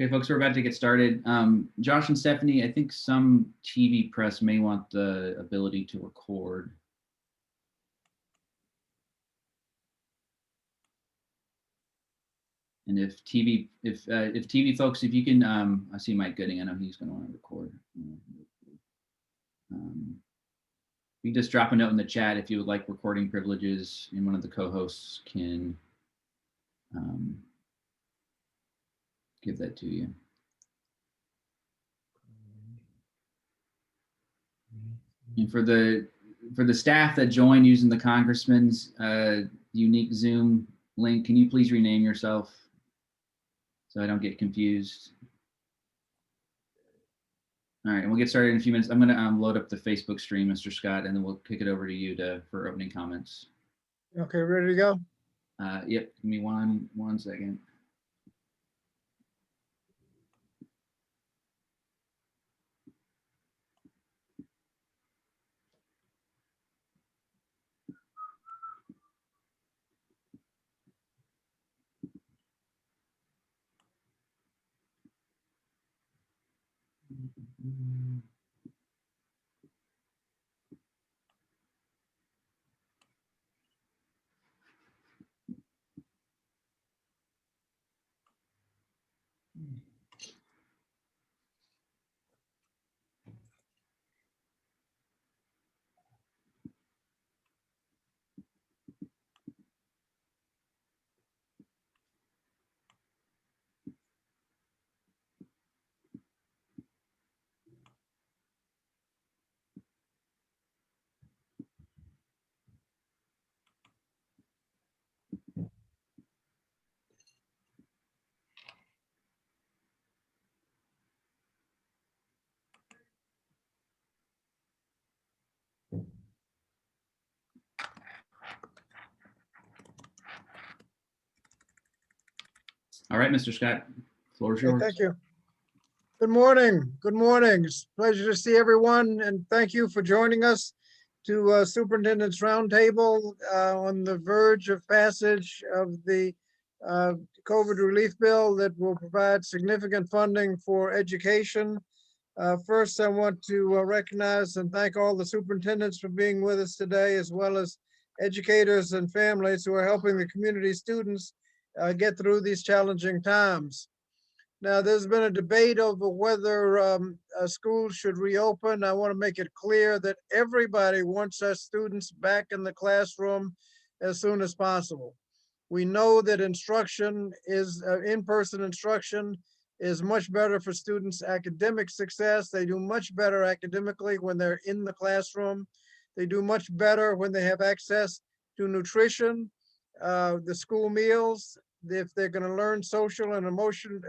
Okay, folks, we're about to get started. Josh and Stephanie, I think some TV press may want the ability to record. And if TV folks, if you can, I see Mike Gooding. I know he's going to want to record. You can just drop a note in the chat if you would like recording privileges, and one of the co-hosts can give that to you. And for the staff that joined using the congressman's unique Zoom link, can you please rename yourself so I don't get confused? All right, and we'll get started in a few minutes. I'm going to load up the Facebook stream, Mr. Scott, and then we'll kick it over to you for opening comments. Okay, ready to go? Yep, give me one second. All right, Mr. Scott, floor is yours. Thank you. Good morning. Good morning. It's a pleasure to see everyone, and thank you for joining us to Superintendent's Roundtable on the verge of passage of the COVID relief bill that will provide significant funding for education. First, I want to recognize and thank all the superintendents for being with us today, as well as educators and families who are helping the community students get through these challenging times. Now, there's been a debate over whether schools should reopen. I want to make it clear that everybody wants our students back in the classroom as soon as possible. We know that instruction is in-person instruction is much better for students' academic success. They do much better academically when they're in the classroom. They do much better when they have access to nutrition, the school meals. If they're going to learn social and emotional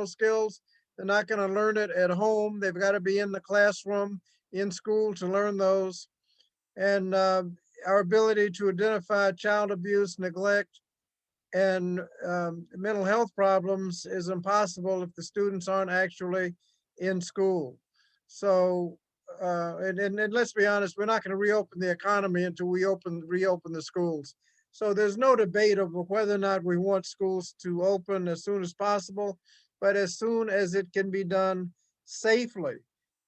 skills, they're not going to learn it at home. They've got to be in the classroom, in school to learn those. And our ability to identify child abuse, neglect, and mental health problems is impossible if the students aren't actually in school. So, and let's be honest, we're not going to reopen the economy until we reopen the schools. So there's no debate over whether or not we want schools to open as soon as possible, but as soon as it can be done safely.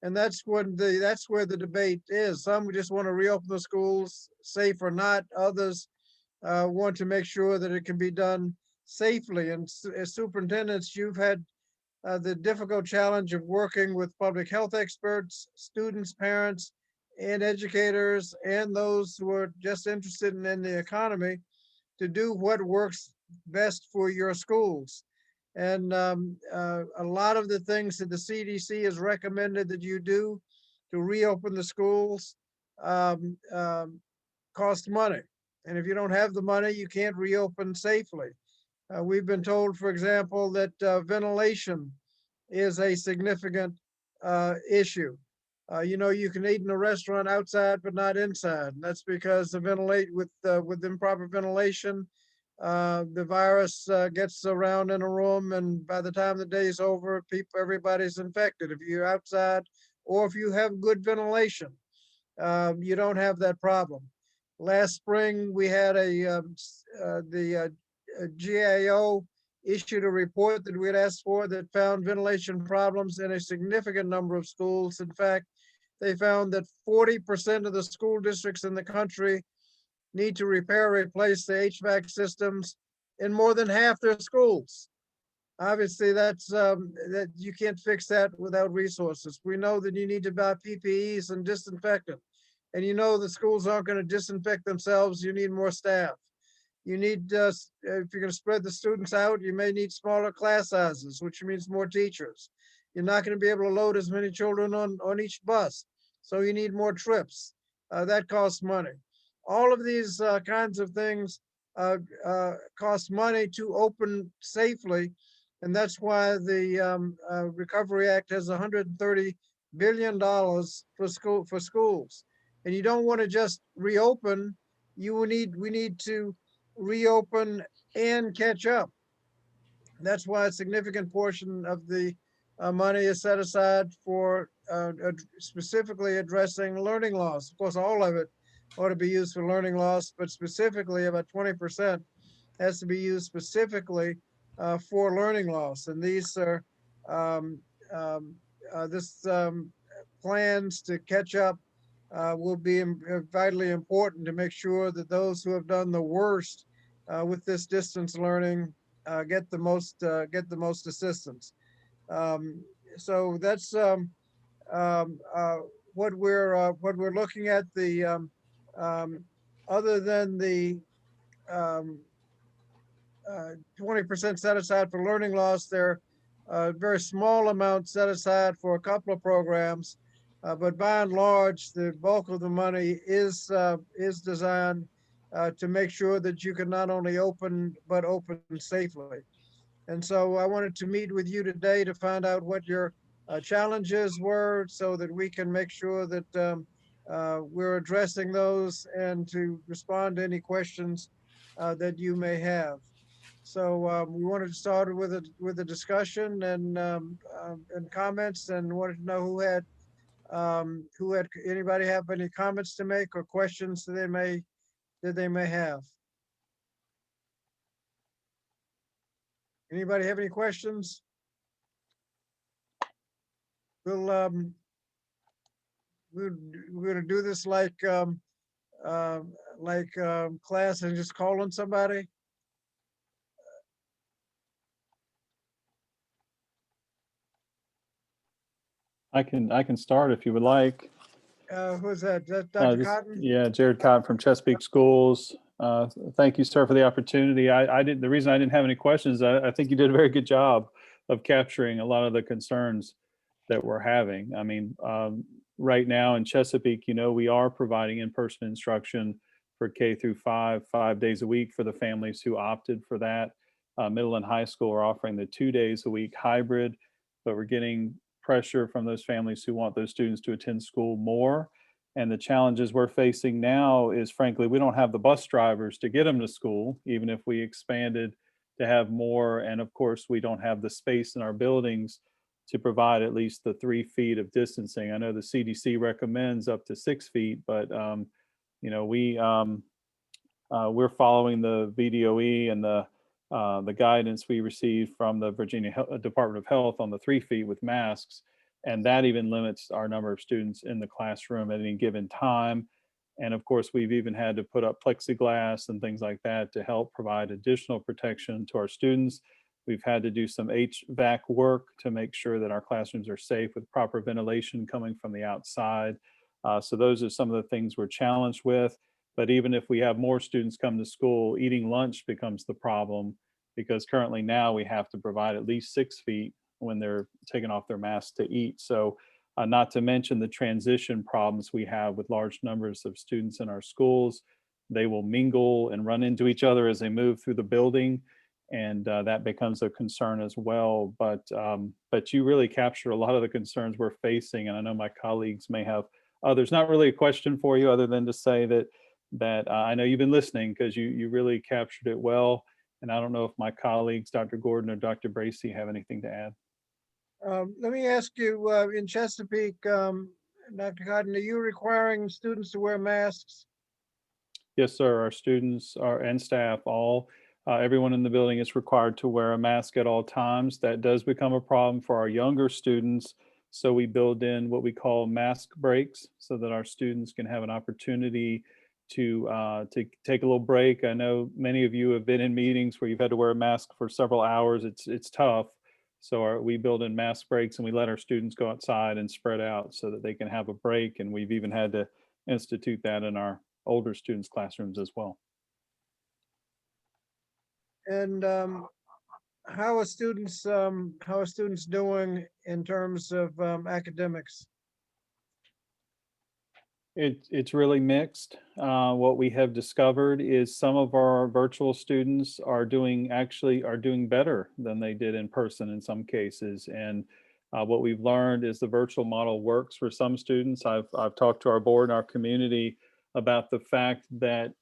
And that's where the debate is. Some just want to reopen the schools, safe or not. Others want to make sure that it can be done safely. And as superintendents, you've had the difficult challenge of working with public health experts, students, parents, and educators, and those who are just interested in the economy to do what works best for your schools. And a lot of the things that the CDC has recommended that you do to reopen the schools cost money. And if you don't have the money, you can't reopen safely. We've been told, for example, that ventilation is a significant issue. You can eat in a restaurant outside, but not inside. And that's because with improper ventilation, the virus gets around in a room, and by the time the day's over, everybody's infected. If you're outside, or if you have good ventilation, you don't have that problem. Last spring, we had the GAO issued a report that we had asked for that found ventilation problems in a significant number of schools. In fact, they found that 40% of the school districts in the country need to repair or replace the HVAC systems in more than half their schools. Obviously, that you can't fix that without resources. We know that you need to buy PPEs and disinfectant. And you know the schools aren't going to disinfect themselves. You need more staff. You need, if you're going to spread the students out, you may need smaller class sizes, which means more teachers. You're not going to be able to load as many children on each bus. So you need more trips. That costs money. All of these kinds of things cost money to open safely. And that's why the Recovery Act has $130 billion for schools. And you don't want to just reopen. We need to reopen and catch up. That's why a significant portion of the money is set aside for specifically addressing learning loss. Of course, all of it ought to be used for learning loss, but specifically about 20% has to be used specifically for learning loss. And these are plans to catch up will be vitally important to make sure that those who have done the worst with this distance learning get the most assistance. So that's what we're looking at. The other than the 20% set aside for learning loss, there are very small amounts set aside for a couple of programs. But by and large, the bulk of the money is designed to make sure that you can not only open, but open safely. And so I wanted to meet with you today to find out what your challenges were so that we can make sure that we're addressing those and to respond to any questions that you may have. So we wanted to start with a discussion and comments, and wanted to know who had anybody have any comments to make or questions that they may have. Anybody have any questions? We're gonna do this like class and just call on somebody. I can start if you would like. Who's that? Dr. Cotton? Yeah, Jared Cotton from Chesapeake Schools. Thank you, sir, for the opportunity. The reason I didn't have any questions, I think you did a very good job of capturing a lot of the concerns that we're having. I mean, right now in Chesapeake, we are providing in-person instruction for K through 5 days a week for the families who opted for that. Middle and high school are offering the 2 days a week hybrid, but we're getting pressure from those families who want those students to attend school more. And the challenges we're facing now is, frankly, we don't have the bus drivers to get them to school, even if we expanded to have more. And of course, we don't have the space in our buildings to provide at least the 3 feet of distancing. I know the CDC recommends up to 6 feet, but we're following the VDOE and the guidance we received from the Virginia Department of Health on the 3 feet with masks. And that even limits our number of students in the classroom at any given time. And of course, we've even had to put up plexiglass and things like that to help provide additional protection to our students. We've had to do some HVAC work to make sure that our classrooms are safe with proper ventilation coming from the outside. So those are some of the things we're challenged with. But even if we have more students come to school, eating lunch becomes the problem, because currently now we have to provide at least 6 feet when they're taking off their masks to eat. So not to mention the transition problems we have with large numbers of students in our schools. They will mingle and run into each other as they move through the building. And that becomes a concern as well. But you really capture a lot of the concerns we're facing. And I know my colleagues may have others. Not really a question for you other than to say that I know you've been listening, because you really captured it well. And I don't know if my colleagues, Dr. Gordon or Dr. Bracey, have anything to add. Let me ask you, in Chesapeake, Dr. Cotton, are you requiring students to wear masks? Yes, sir. Our students and staff all everyone in the building is required to wear a mask at all times. That does become a problem for our younger students. So we build in what we call mask breaks so that our students can have an opportunity to take a little break. I know many of you have been in meetings where you've had to wear a mask for several hours. It's tough. So we build in mask breaks and we let our students go outside and spread out so that they can have a break. And we've even had to institute that in our older students' classrooms as well. And how are students doing in terms of academics? It's really mixed. What we have discovered is some of our virtual students are doing better than they did in person in some cases. And what we've learned is the virtual model works for some students. I've talked to our board and our community about the fact that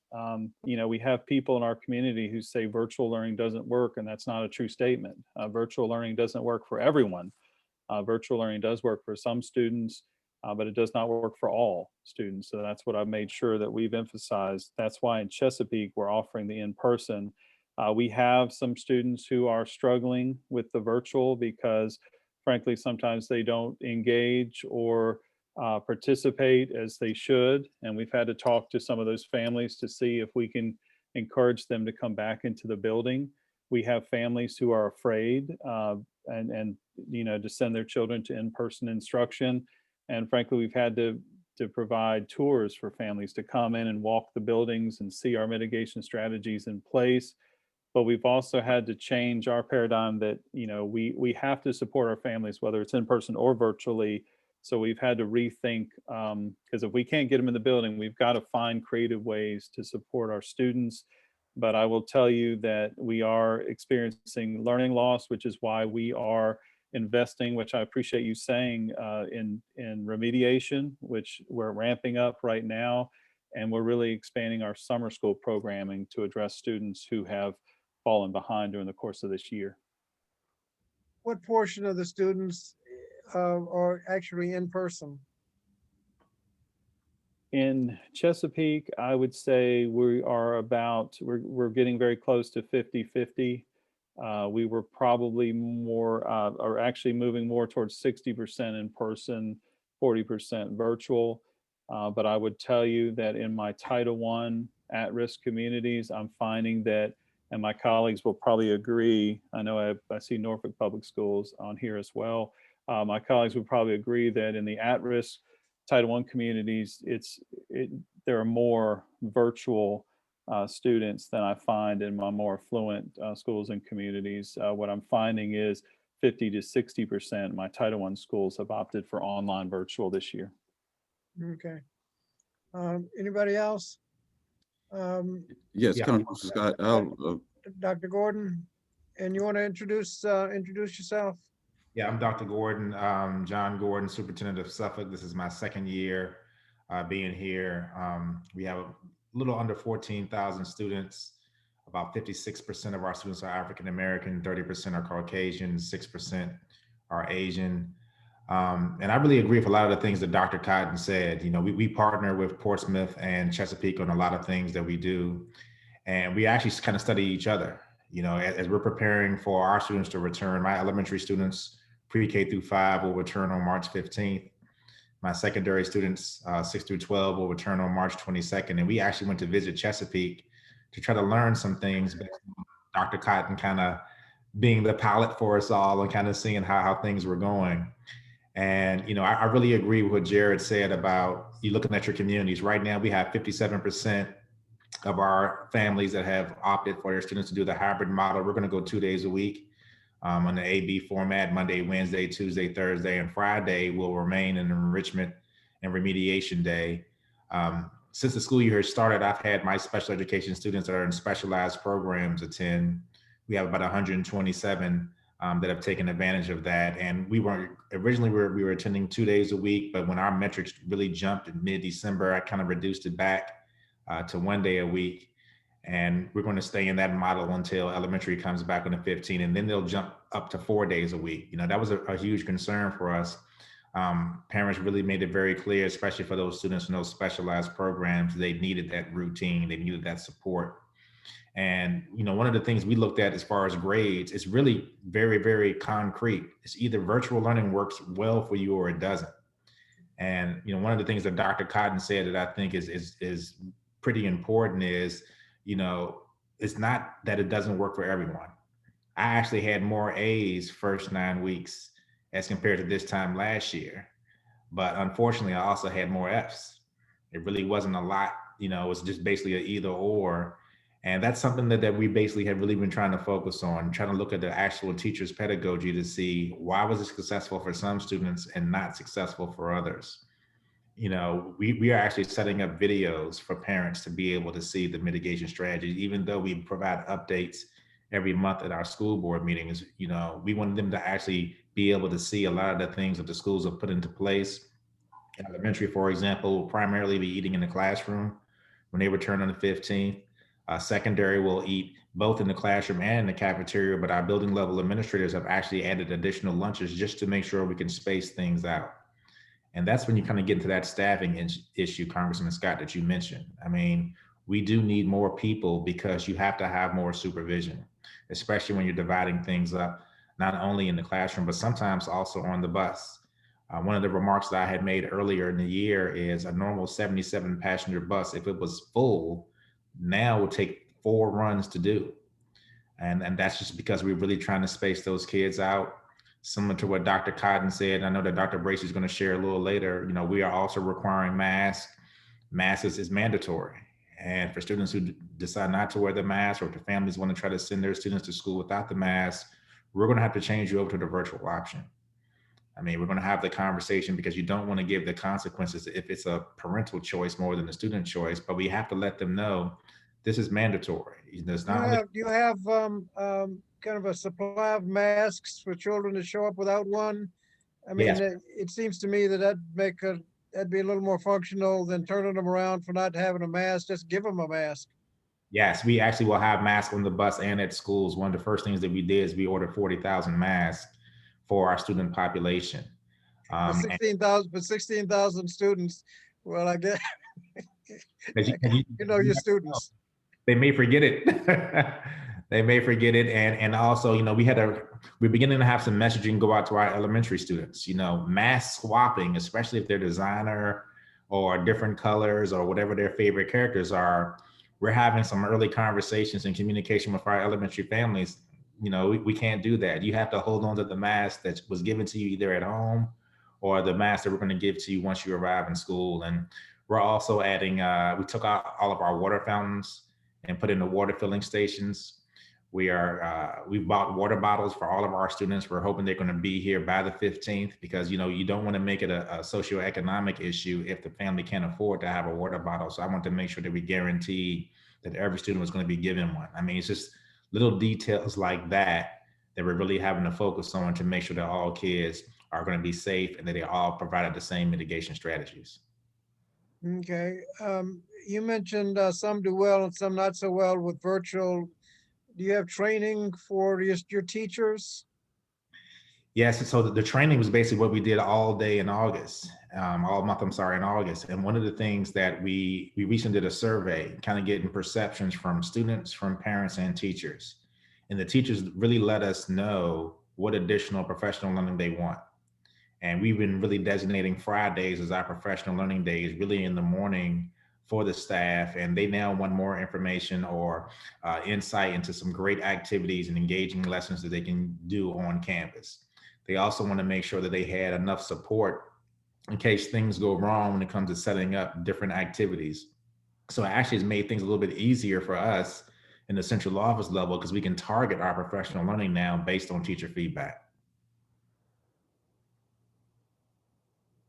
we have people in our community who say virtual learning doesn't work, and that's not a true statement. Virtual learning doesn't work for everyone. Virtual learning does work for some students, but it does not work for all students. So that's what I've made sure that we've emphasized. That's why in Chesapeake, we're offering the in-person. We have some students who are struggling with the virtual because frankly, sometimes they don't engage or participate as they should. And we've had to talk to some of those families to see if we can encourage them to come back into the building. We have families who are afraid and to send their children to in-person instruction. And frankly, we've had to provide tours for families to come in and walk the buildings and see our mitigation strategies in place. But we've also had to change our paradigm that, we have to support our families, whether it's in person or virtually. So we've had to rethink, because if we can't get them in the building, we've got to find creative ways to support our students. But I will tell you that we are experiencing learning loss, which is why we are investing, which I appreciate you saying, in remediation, which we're ramping up right now. And we're really expanding our summer school programming to address students who have fallen behind during the course of this year. What portion of the students are actually in person? In Chesapeake, I would say we're getting very close to 50-50. We were probably more, or actually moving more towards 60% in person, 40% virtual. But I would tell you that in my Title I at-risk communities, I'm finding that, and my colleagues will probably agree, I know I see Norfolk Public Schools on here as well. My colleagues would probably agree that in the at-risk Title I communities, there are more virtual students than I find in my more affluent schools and communities. What I'm finding is 50 to 60% of my Title I schools have opted for online virtual this year. Okay. Anybody else? Yes, Yeah. Councilman Scott. Dr. Gordon, and you want to introduce yourself? Yeah, I'm Dr. Gordon, John Gordon, Superintendent of Suffolk. This is my second year being here. We have a little under 14,000 students. About 56% of our students are African American, 30% are Caucasian, 6% are Asian. And I really agree with a lot of the things that Dr. Cotton said. We partner with Portsmouth and Chesapeake on a lot of things that we do. And we actually kind of study each other. As we're preparing for our students to return, my elementary students, pre-K through 5, will return on March 15th. My secondary students, 6 through 12, will return on March 22nd. And we actually went to visit Chesapeake to try to learn some things, based on Dr. Cotton kind of being the pilot for us all and kind of seeing how things were going. And, I really agree with what Jared said about you looking at your communities. Right now, we have 57% of our families that have opted for their students to do the hybrid model. We're going to go 2 days a week on the AB format. Monday, Wednesday, Tuesday, Thursday, and Friday will remain an enrichment and remediation day. Since the school year has started, I've had my special education students that are in specialized programs attend. We have about 127 that have taken advantage of that. And we were attending 2 days a week, but when our metrics really jumped in mid-December, I kind of reduced it back to 1 day a week. And we're going to stay in that model until elementary comes back on the 15th, and then they'll jump up to 4 days a week. That was a huge concern for us. Parents really made it very clear, especially for those students in those specialized programs, they needed that routine, they needed that support. And, one of the things we looked at as far as grades, it's really very, very concrete. It's either virtual learning works well for you or it doesn't. And, one of the things that Dr. Cotton said that I think is pretty important is, it's not that it doesn't work for everyone. I actually had more A's first 9 weeks as compared to this time last year. But unfortunately, I also had more F's. It really wasn't a lot, it was just basically an either or. And that's something that we basically have really been trying to focus on, trying to look at the actual teacher's pedagogy to see why was it successful for some students and not successful for others. We are actually setting up videos for parents to be able to see the mitigation strategies, even though we provide updates every month at our school board meetings. We want them to actually be able to see a lot of the things that the schools have put into place. Elementary, for example, will primarily be eating in the classroom when they return on the 15th. Secondary will eat both in the classroom and in the cafeteria, but our building level administrators have actually added additional lunches just to make sure we can space things out. And that's when you kind of get into that staffing issue, Congressman Scott, that you mentioned. I mean, we do need more people because you have to have more supervision, especially when you're dividing things up, not only in the classroom, but sometimes also on the bus. One of the remarks that I had made earlier in the year is a normal 77 passenger bus, if it was full, now would take 4 runs to do. And that's just because we're really trying to space those kids out. Similar to what Dr. Cotton said, I know that Dr. Bracey is going to share a little later, we are also requiring masks. Masks is mandatory. And for students who decide not to wear the mask, or if the families want to try to send their students to school without the mask, we're going to have to change you over to the virtual option. I mean, we're going to have the conversation because you don't want to give the consequences if it's a parental choice more than a student choice, but we have to let them know this is mandatory. It's not Do you have kind of a supply of masks for children to show up without one? I mean, Yes. it seems to me that that'd be a little more functional than turning them around for not having a mask. Just give them a mask. Yes, we actually will have masks on the bus and at schools. One of the first things that we did is we ordered 40,000 masks for our student population. 16,000 students. Well, I guess your students. They may forget it. They may forget it. And also, we're beginning to have some messaging go out to our elementary students, mask swapping, especially if they're designer or different colors or whatever their favorite characters are. We're having some early conversations and communication with our elementary families. We can't do that. You have to hold on to the mask that was given to you either at home or the mask that we're going to give to you once you arrive in school. And we're also adding, we took out all of our water fountains and put in the water filling stations. We've bought water bottles for all of our students. We're hoping they're going to be here by the 15th because, you don't want to make it a socioeconomic issue if the family can't afford to have a water bottle. So I want to make sure that we guarantee that every student was going to be given one. I mean, it's just little details like that we're really having to focus on to make sure that all kids are going to be safe and that they all provided the same mitigation strategies. Okay. You mentioned some do well and some not so well with virtual. Do you have training for your teachers? Yes, so the training was basically what we did all day in August, all month, in August. And one of the things that we recently did a survey, kind of getting perceptions from students, from parents and teachers. And the teachers really let us know what additional professional learning they want. And we've been really designating Fridays as our professional learning days, really in the morning for the staff. And they now want more information or insight into some great activities and engaging lessons that they can do on campus. They also want to make sure that they had enough support in case things go wrong when it comes to setting up different activities. So it actually has made things a little bit easier for us in the central office level because we can target our professional learning now based on teacher feedback.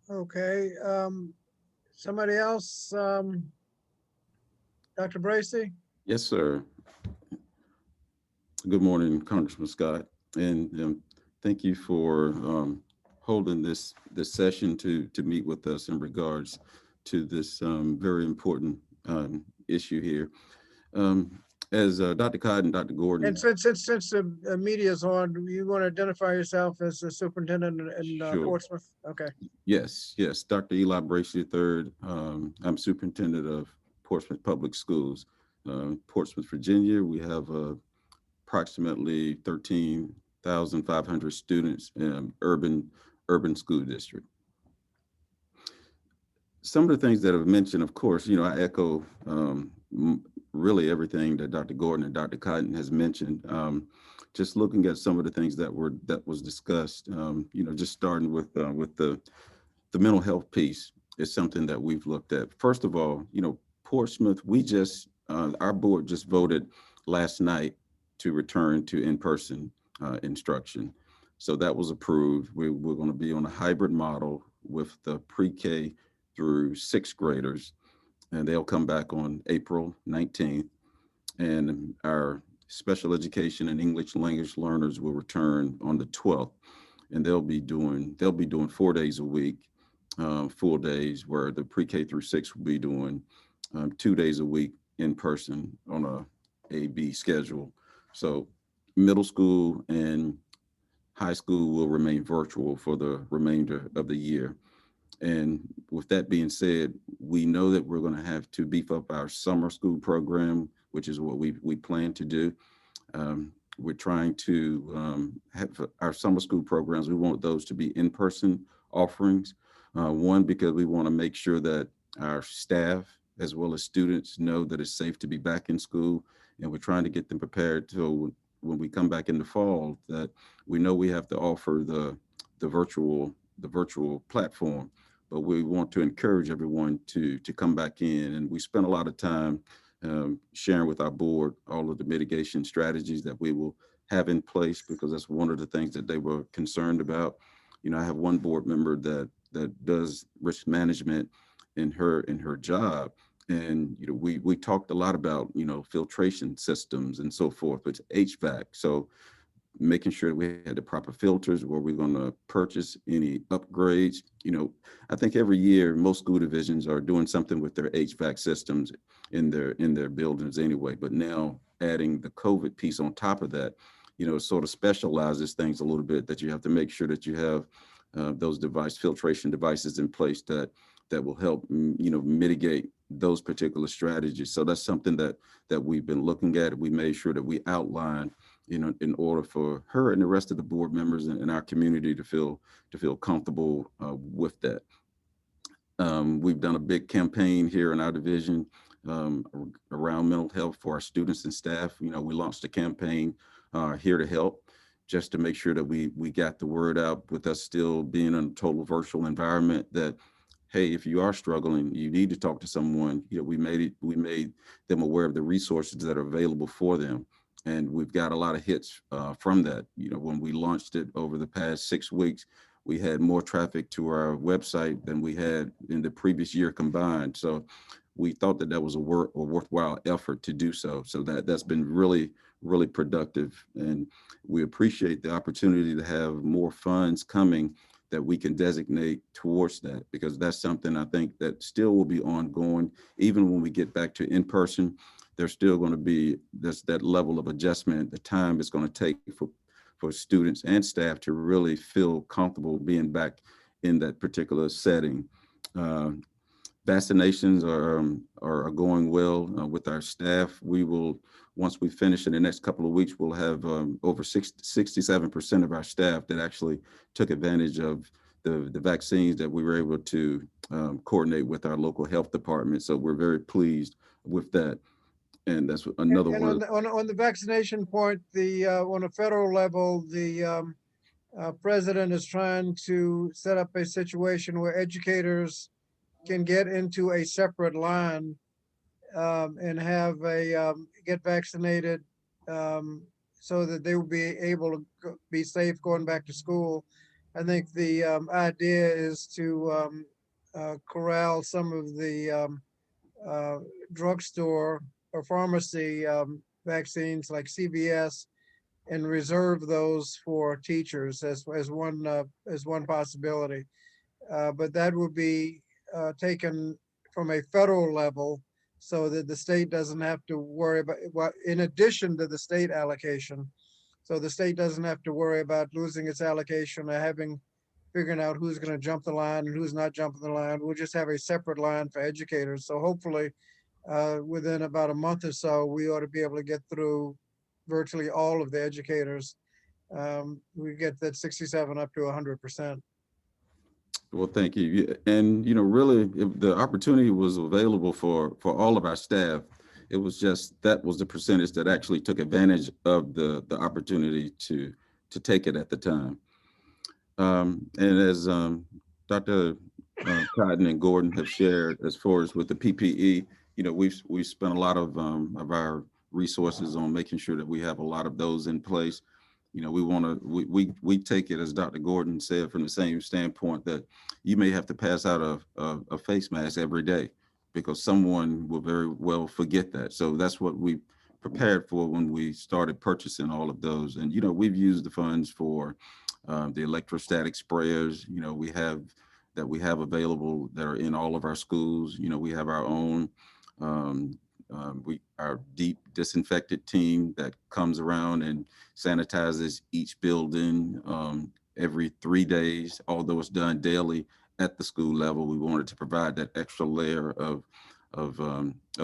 Okay. Somebody else? Dr. Bracey? Yes, sir. Good morning, Congressman Scott, and thank you for holding this session to meet with us in regards to this very important issue here. As Dr. Cotton and Dr. Gordon. And since the media is on, you want to identify yourself as the superintendent in Sure. Portsmouth? Okay. Yes, Dr. Eli Bracey III. I'm superintendent of Portsmouth Public Schools. Portsmouth, Virginia, we have approximately 13,500 students in urban school district. Some of the things that I've mentioned, of course, I echo really everything that Dr. Gordon and Dr. Cotton has mentioned. Just looking at some of the things that was discussed, just starting with the mental health piece is something that we've looked at. First of all, Portsmouth, our board just voted last night to return to in-person instruction. So that was approved. We're going to be on a hybrid model with the pre-K through sixth graders, and they'll come back on April 19th. And our special education and English language learners will return on the 12th, and they'll be doing 4 days a week, full days, where the pre-K through six will be doing 2 days a week in person on a A/B schedule. So middle school and high school will remain virtual for the remainder of the year. And with that being said, we know that we're going to have to beef up our summer school program, which is what we plan to do. We're trying to have our summer school programs. We want those to be in-person offerings. One, because we want to make sure that our staff as well as students know that it's safe to be back in school. And we're trying to get them prepared to, when we come back in the fall, that we know we have to offer the virtual platform, but we want to encourage everyone to come back in. And we spent a lot of time sharing with our board all of the mitigation strategies that we will have in place, because that's one of the things that they were concerned about. I have one board member that does risk management in her job. And we talked a lot about filtration systems and so forth, but HVAC. So making sure we had the proper filters, where we're going to purchase any upgrades. I think every year most school divisions are doing something with their HVAC systems in their buildings anyway. But now adding the COVID piece on top of that, sort of specializes things a little bit, that you have to make sure that you have those filtration devices in place that will help mitigate those particular strategies. So that's something that we've been looking at. We made sure that we outlined, in order for her and the rest of the board members in our community to feel comfortable with that. We've done a big campaign here in our division around mental health for our students and staff. We launched a campaign, Here to Help, just to make sure that we got the word out, with us still being in a total virtual environment, that, hey, if you are struggling, you need to talk to someone. We made them aware of the resources that are available for them. And we've got a lot of hits from that. When we launched it over the past 6 weeks, we had more traffic to our website than we had in the previous year combined. So we thought that was a worthwhile effort to do so. So that's been really, really productive. And we appreciate the opportunity to have more funds coming that we can designate towards that, because that's something I think that still will be ongoing. Even when we get back to in-person, there's still going to be that level of adjustment, the time it's going to take for students and staff to really feel comfortable being back in that particular setting. Vaccinations are going well with our staff. We will, once we finish in the next couple of weeks, we'll have over 67% of our staff that actually took advantage of the vaccines that we were able to coordinate with our local health department. So we're very pleased with that. And that's another word. On the vaccination point, on a federal level, the president is trying to set up a situation where educators can get into a separate line and have get vaccinated so that they will be able to be safe going back to school. I think the idea is to corral some of the drugstore or pharmacy vaccines like CVS, and reserve those for teachers as one possibility. But that would be taken from a federal level, so that the state doesn't have to worry about what, in addition to the state allocation. So the state doesn't have to worry about losing its allocation or figuring out who's going to jump the line and who's not jumping the line. We'll just have a separate line for educators. So hopefully within about a month or so, we ought to be able to get through virtually all of the educators. We get that 67 up to 100%. Well, thank you. And, really, if the opportunity was available for all of our staff. It was just, that was the percentage that actually took advantage of the opportunity to take it at the time. And as Dr. Cotton and Gordon have shared, as far as with the PPE, we've spent a lot of our resources on making sure that we have a lot of those in place. We take it, as Dr. Gordon said, from the same standpoint that you may have to pass out a face mask every day because someone will very well forget that. So that's what we prepared for when we started purchasing all of those. And, we've used the funds for the electrostatic sprayers, we have available that are in all of our schools. We have our own, our deep disinfected team that comes around and sanitizes each building every 3 days, although it's done daily at the school level. We wanted to provide that extra layer of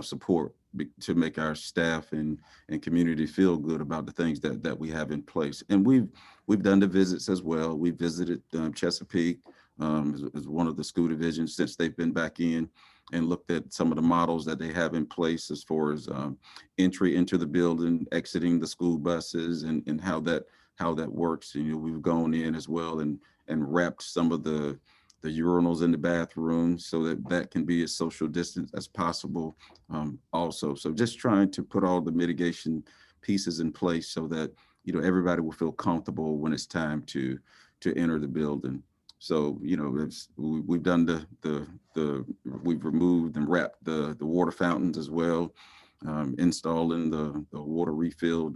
support to make our staff and community feel good about the things that we have in place. And we've done the visits as well. We visited Chesapeake as one of the school divisions since they've been back in, and looked at some of the models that they have in place as far as entry into the building, exiting the school buses, and how that works. And we've gone in as well and wrapped some of the urinals in the bathrooms so that can be as social distance as possible also. So just trying to put all the mitigation pieces in place so that everybody will feel comfortable when it's time to enter the building. So we've done we've removed and wrapped the water fountains as well, installing the water refill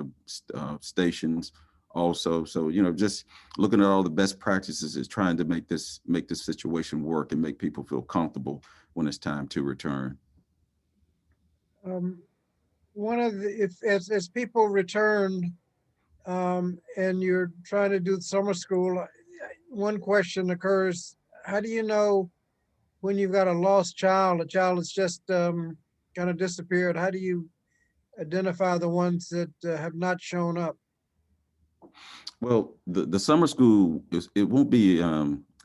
stations also. So just looking at all the best practices is trying to make this situation work and make people feel comfortable when it's time to return. One of the, as people return and you're trying to do summer school, one question occurs: how do you know when you've got a lost child, a child that's just kind of disappeared? How do you identify the ones that have not shown up? Well, the summer school it won't be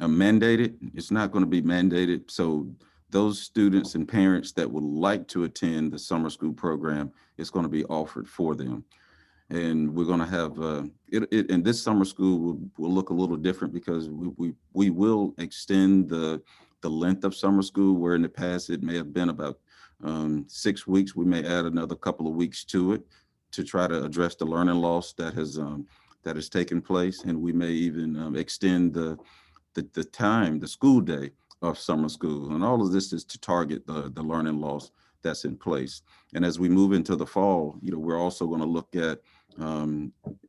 mandated. It's not going to be mandated. So those students and parents that would like to attend the summer school program, it's going to be offered for them. And we're going to have and this summer school will look a little different because we will extend the length of summer school, where in the past it may have been about 6 weeks. We may add another couple of weeks to it to try to address the learning loss that has taken place. And we may even extend the school day of summer school. And all of this is to target the learning loss that's in place. And as we move into the fall, we're also going to look at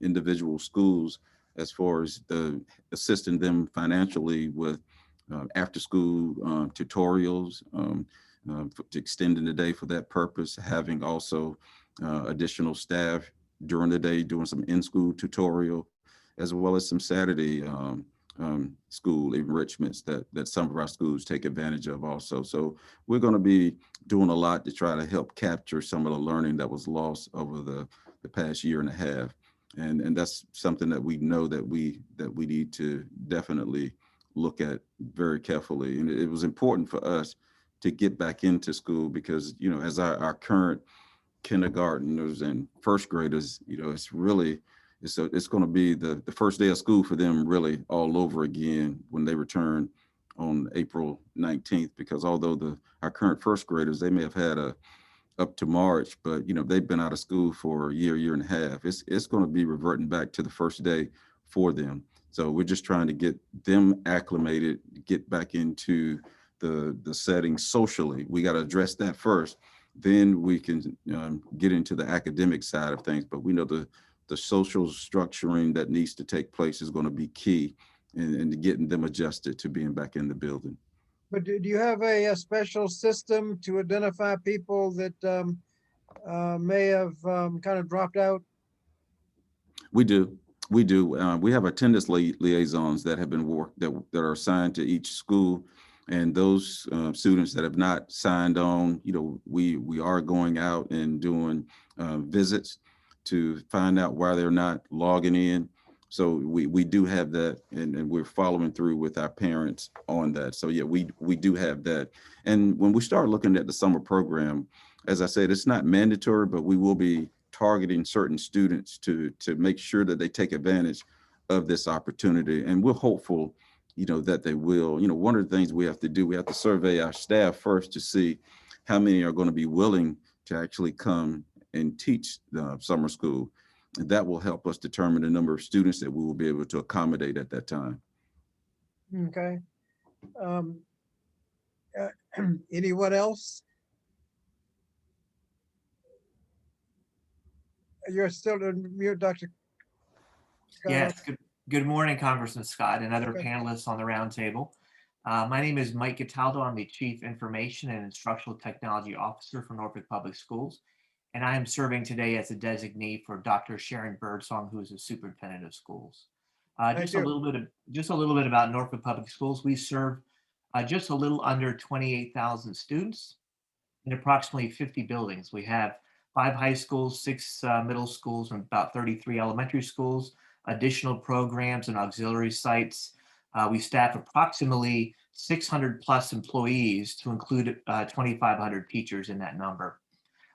individual schools as far as assisting them financially with after school tutorials, to extending the day for that purpose, having also additional staff during the day doing some in-school tutorial, as well as some Saturday school enrichments that some of our schools take advantage of also. So we're going to be doing a lot to try to help capture some of the learning that was lost over the past year and a half. And that's something that we know that we need to definitely look at very carefully. And it was important for us to get back into school because, as our current kindergartners and first graders, it's going to be the first day of school for them really all over again when they return on April 19th, because although our current first graders, they may have had up to March, but they've been out of school for a year and a half. It's going to be reverting back to the first day for them. So we're just trying to get them acclimated, get back into the setting socially. We got to address that first. Then we can get into the academic side of things. But we know the social structuring that needs to take place is going to be key in getting them adjusted to being back in the building. But do you have a special system to identify people that may have kind of dropped out? We do. We have attendance liaisons that have been that are assigned to each school. And those students that have not signed on, we are going out and doing visits to find out why they're not logging in. So we do have that, and we're following through with our parents on that. So yeah, we do have that. And when we start looking at the summer program, as I said, it's not mandatory, but we will be targeting certain students to make sure that they take advantage of this opportunity. And we're hopeful, that they will. One of the things we have to do, we have to survey our staff first to see how many are going to be willing to actually come and teach the summer school. And that will help us determine the number of students that we will be able to accommodate at that time. Okay. Anyone else? You're still in mute, Dr. Scott. Yes, good morning, Congressman Scott and other Okay. panelists on the roundtable. My name is Mike Cataldo. I'm the Chief Information and Instructional Technology Officer for Norfolk Public Schools, and I am serving today as a designee for Dr. Sharon Birdsong, who is the Superintendent of Schools. Just a you. little bit about Norfolk Public Schools. We serve just a little under 28,000 students in approximately 50 buildings. We have 5 high schools, 6 middle schools, and about 33 elementary schools, additional programs and auxiliary sites. We staff approximately 600 plus employees to include 2,500 teachers in that number.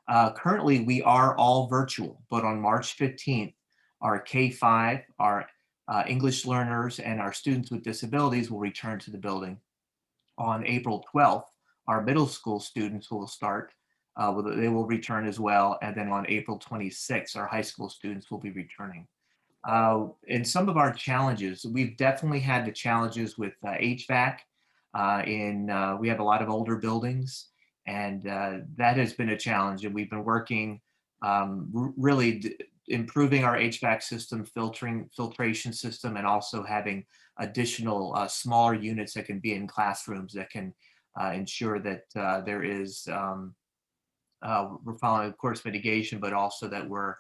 Currently, we are all virtual, but on March 15th, our K-5, our English learners, and our students with disabilities will return to the building. On April 12th, our middle school students will start. They will return as well. And then on April 26th, our high school students will be returning. And some of our challenges, we've definitely had the challenges with HVAC. We have a lot of older buildings, and that has been a challenge. And we've been working really improving our HVAC system, filtration system, and also having additional smaller units that can be in classrooms that can ensure that there is, we're following, of course, mitigation, but also that we're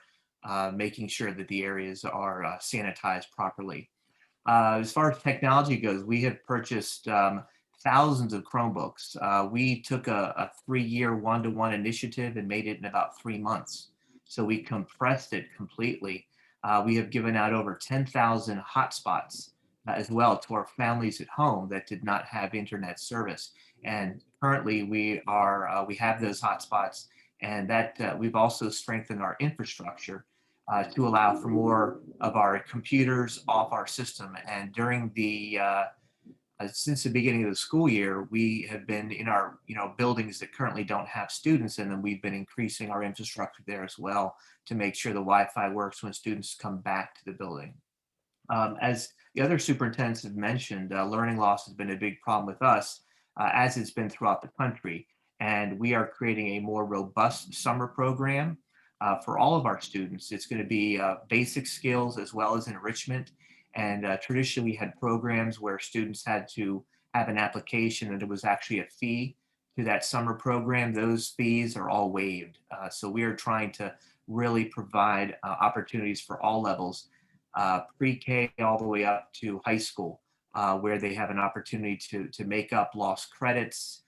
making sure that the areas are sanitized properly. As far as technology goes, we have purchased thousands of Chromebooks. We took a 3-year one-to-one initiative and made it in about 3 months. So we compressed it completely. We have given out over 10,000 hotspots as well to our families at home that did not have internet service. And currently we have those hotspots, and that we've also strengthened our infrastructure to allow for more of our computers off our system. And during since the beginning of the school year, we have been in our buildings that currently don't have students in them. We've been increasing our infrastructure there as well to make sure the Wi-Fi works when students come back to the building. As the other superintendents have mentioned, learning loss has been a big problem with us, as it's been throughout the country. And we are creating a more robust summer program for all of our students. It's going to be basic skills as well as enrichment. And traditionally, we had programs where students had to have an application, and there was actually a fee to that summer program. Those fees are all waived. So we are trying to really provide opportunities for all levels, pre-K all the way up to high school, where they have an opportunity to make up lost credits,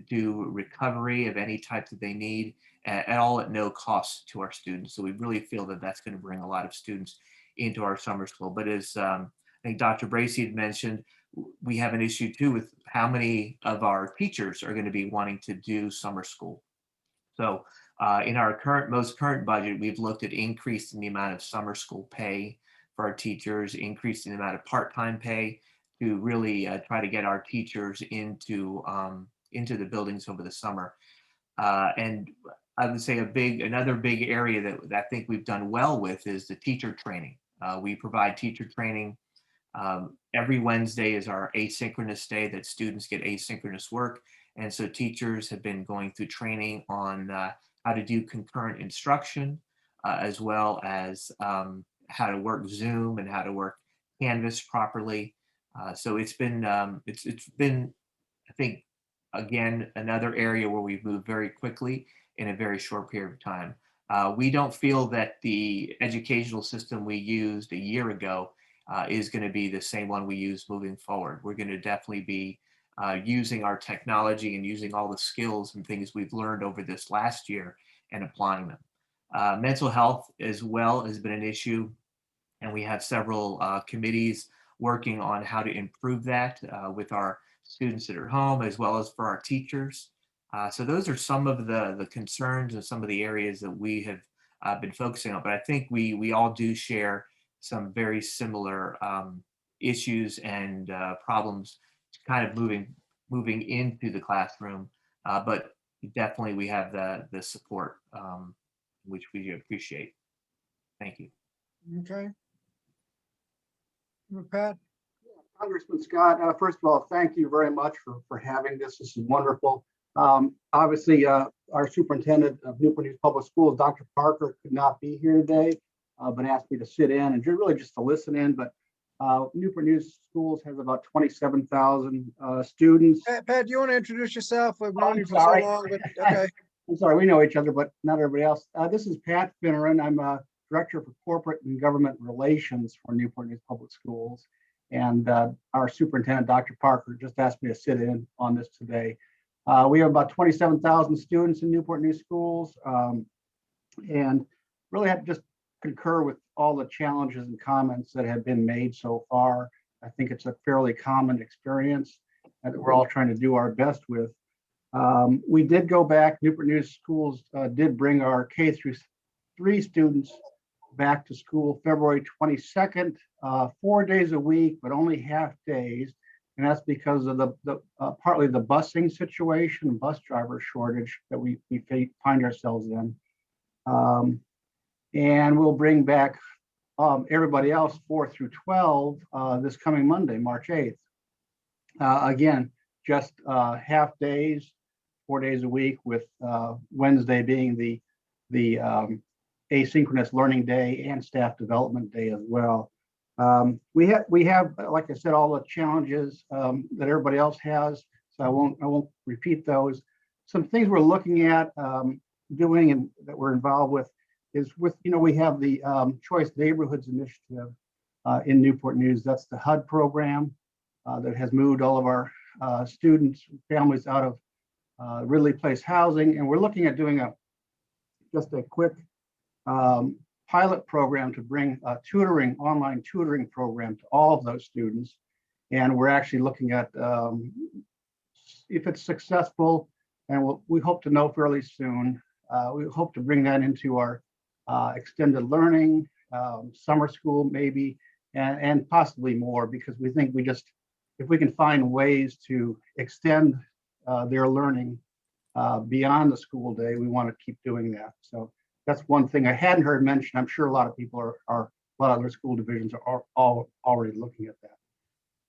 do recovery of any type that they need, and all at no cost to our students. So we really feel that that's going to bring a lot of students into our summer school. But as I think Dr. Bracy had mentioned, we have an issue too with how many of our teachers are going to be wanting to do summer school. So in our most current budget, we've looked at increasing the amount of summer school pay for our teachers, increasing the amount of part-time pay to really try to get our teachers into the buildings over the summer. And I would say another big area that I think we've done well with is the teacher training. We provide teacher training. Every Wednesday is our asynchronous day that students get asynchronous work. And so teachers have been going through training on how to do concurrent instruction, as well as how to work Zoom and how to work Canvas properly. So it's been, I think, again, another area where we've moved very quickly in a very short period of time. We don't feel that the educational system we used a year ago is going to be the same one we use moving forward. We're going to definitely be using our technology and using all the skills and things we've learned over this last year and applying them. Mental health as well has been an issue, and we have several committees working on how to improve that with our students that are home, as well as for our teachers. So those are some of the concerns and some of the areas that we have been focusing on. But I think we all do share some very similar issues and problems kind of moving into the classroom. But definitely we have the support, which we appreciate. Thank you. Okay. Pat? Congressman Scott, first of all, thank you very much for having this. This is wonderful. Obviously, our superintendent of Newport News Public Schools, Dr. Parker, could not be here today, but asked me to sit in and really just to listen in. But Newport News Schools has about 27,000 students. Pat, do you want to introduce yourself? We've known I'm you for sorry. so long, but okay. I'm sorry, we know each other, but not everybody else. This is Pat Finneran. I'm a Director for Corporate and Government Relations for Newport News Public Schools. And our superintendent, Dr. Parker, just asked me to sit in on this today. We have about 27,000 students in Newport News Schools, and really have to just concur with all the challenges and comments that have been made so far. I think it's a fairly common experience that we're all trying to do our best with. We did go back, Newport News Schools did bring our K-3 students back to school February 22nd, 4 days a week, but only half days. And that's because of the partly the busing situation, bus driver shortage that we find ourselves in. And we'll bring back everybody else 4 through 12 this coming Monday, March 8th. Again, just half days, 4 days a week, with Wednesday being the asynchronous learning day and staff development day as well. We have, like I said, all the challenges that everybody else has, so I won't repeat those. Some things we're looking at doing and that we're involved with is we have the Choice Neighborhoods Initiative in Newport News. That's the HUD program that has moved all of our students, families out of Ridley Place housing, and we're looking at doing just a quick pilot program to bring a online tutoring program to all of those students. And we're actually looking at if it's successful, and we hope to know fairly soon, we hope to bring that into our extended learning, summer school maybe, and possibly more, because we think if we can find ways to extend their learning beyond the school day, we want to keep doing that. So that's one thing I hadn't heard mentioned. I'm sure a lot of people a lot of other school divisions are already looking at that.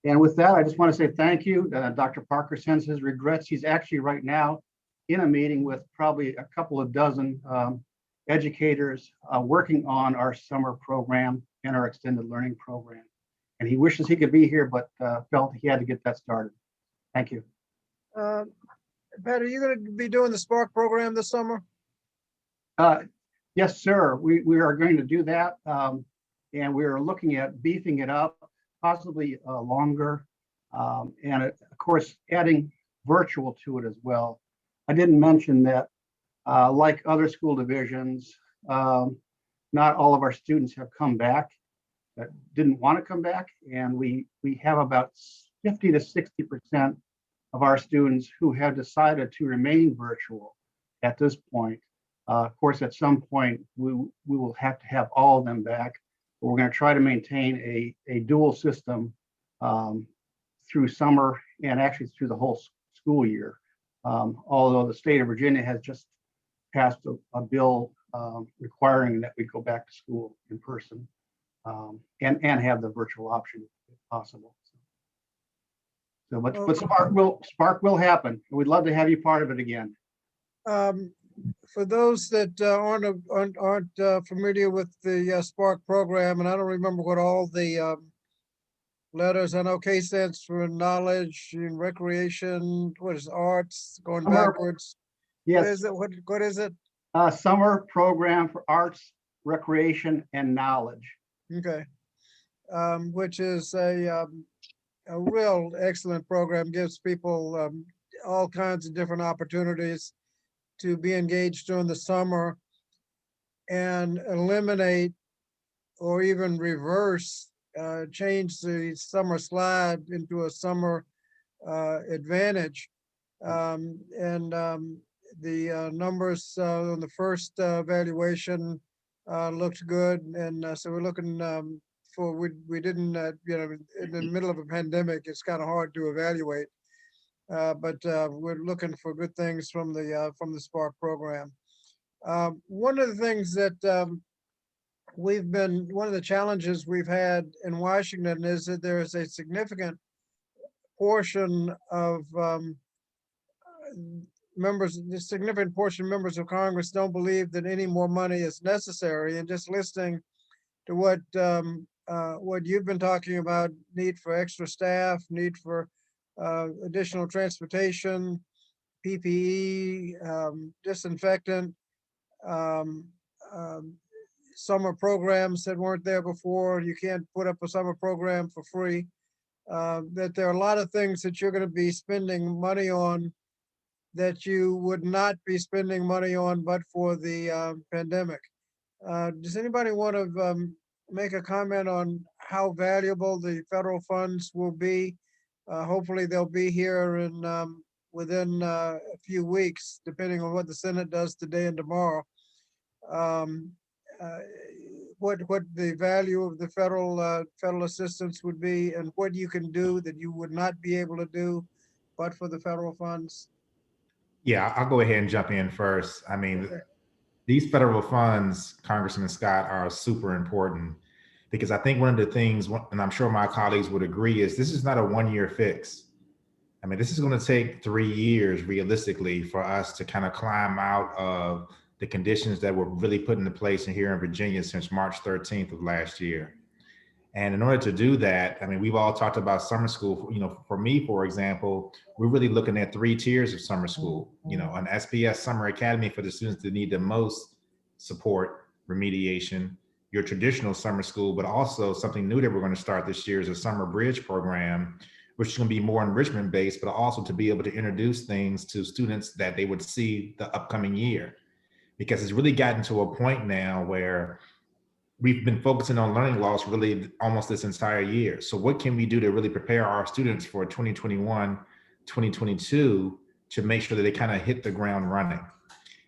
And with that, I just want to say thank you. Dr. Parker sends his regrets. He's actually right now in a meeting with probably a couple of dozen educators working on our summer program and our extended learning program. And he wishes he could be here, but felt he had to get that started. Thank you. Pat, are you going to be doing the Spark program this summer? Yes, sir. We are going to do that. And we are looking at beefing it up, possibly longer. And of course, adding virtual to it as well. I didn't mention that, like other school divisions, not all of our students have come back that didn't want to come back. And we have about 50 to 60% of our students who have decided to remain virtual at this point. Of course, at some point, we will have to have all of them back. But we're going to try to maintain a dual system through summer and actually through the whole school year. Although the state of Virginia has just passed a bill requiring that we go back to school in person and have the virtual option if possible. So, but Spark will happen. We'd love to have you part of it again. For those that aren't familiar with the Spark program, and I don't remember what all the letters, I know K stands for knowledge and recreation, what is arts, going backwards? Yes. What is it? Summer program for arts, recreation, and knowledge. Okay. Which is a a real excellent program, gives people all kinds of different opportunities to be engaged during the summer and eliminate or even reverse, change the summer slide into a summer advantage. The numbers on the first evaluation looked good, and so we're looking for, we didn't, in the middle of a pandemic, it's kind of hard to evaluate, but we're looking for good things from the Spark program. One of the things that one of the challenges we've had in Washington is that there is a significant portion of members of Congress don't believe that any more money is necessary. And just listening to what you've been talking about, need for extra staff, need for additional transportation, PPE, disinfectant, summer programs that weren't there before. You can't put up a summer program for free. That there are a lot of things that you're going to be spending money on that you would not be spending money on but for the pandemic. Does anybody want to make a comment on how valuable the federal funds will be? Hopefully they'll be here within a few weeks, depending on what the Senate does today and tomorrow. What the value of the federal assistance would be, and what you can do that you would not be able to do but for the federal funds? Yeah, I'll go ahead and jump in first. I mean, Okay. these federal funds, Congressman Scott, are super important because I think one of the things, and I'm sure my colleagues would agree, is this is not a one-year fix. I mean, this is going to take 3 years realistically for us to kind of climb out of the conditions that were really put into place here in Virginia since March 13th of last year. And in order to do that, I mean, we've all talked about summer school. You know, for me, for example, we're really looking at 3 tiers of summer school. You know, an SPS Summer Academy for the students that need the most support, remediation, your traditional summer school, but also something new that we're going to start this year is a summer bridge program, which is going to be more enrichment based, but also to be able to introduce things to students that they would see the upcoming year. Because it's really gotten to a point now where we've been focusing on learning loss really almost this entire year. So what can we do to really prepare our students for 2021, 2022 to make sure that they kind of hit the ground running?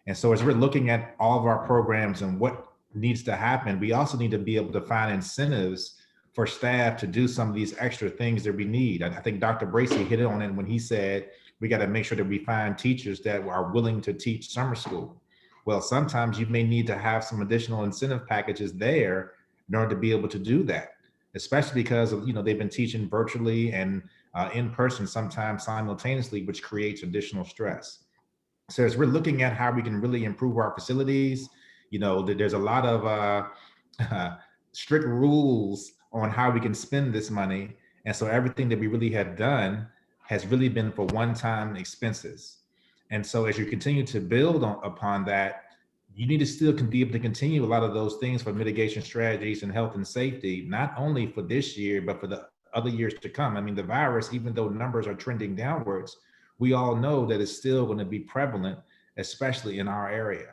And so as we're looking at all of our programs and what needs to happen, we also need to be able to find incentives for staff to do some of these extra things that we need. I think Dr. Bracey hit on it when he said, we got to make sure that we find teachers that are willing to teach summer school. Well, sometimes you may need to have some additional incentive packages there in order to be able to do that, especially because of, you know, they've been teaching virtually and in person sometimes simultaneously, which creates additional stress. So as we're looking at how we can really improve our facilities, you know, there's a lot of strict rules on how we can spend this money. And so everything that we really have done has really been for one-time expenses. And so as you continue to build upon that, you need to still be able to continue a lot of those things for mitigation strategies and health and safety, not only for this year, but for the other years to come. I mean, the virus, even though numbers are trending downwards, we all know that it's still going to be prevalent, especially in our area.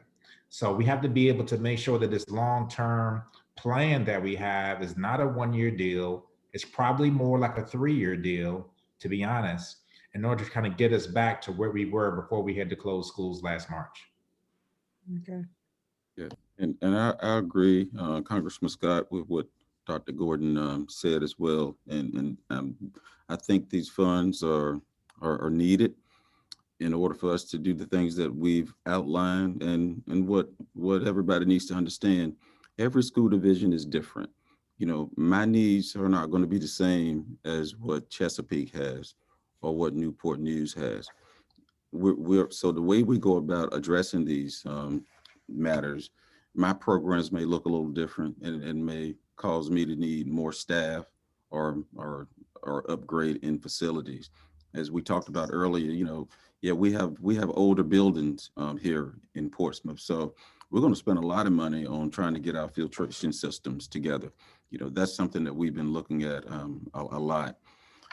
So we have to be able to make sure that this long-term plan that we have is not a one-year deal. It's probably more like a 3-year deal, to be honest, in order to kind of get us back to where we were before we had to close schools last March. Okay. Yeah, and I agree, Congressman Scott, with what Dr. Gordon said as well. And I think these funds are needed in order for us to do the things that we've outlined. And what everybody needs to understand, every school division is different. You know, my needs are not going to be the same as what Chesapeake has or what Newport News has. So the way we go about addressing these matters, my programs may look a little different and may cause me to need more staff or upgrade in facilities. As we talked about earlier, you know, yeah, we have older buildings here in Portsmouth, so we're going to spend a lot of money on trying to get our filtration systems together. You know, that's something that we've been looking at a lot.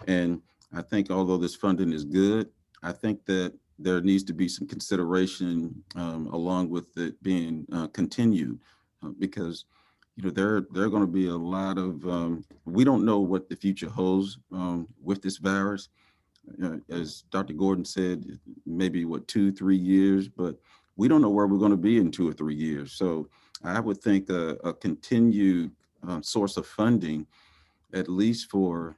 And I think although this funding is good, I think that there needs to be some consideration along with it being continued because there are going to be a lot of we don't know what the future holds with this virus. As Dr. Gordon said, maybe what 2-3 years, but we don't know where we're going to be in 2 or 3 years. So I would think a continued source of funding, at least for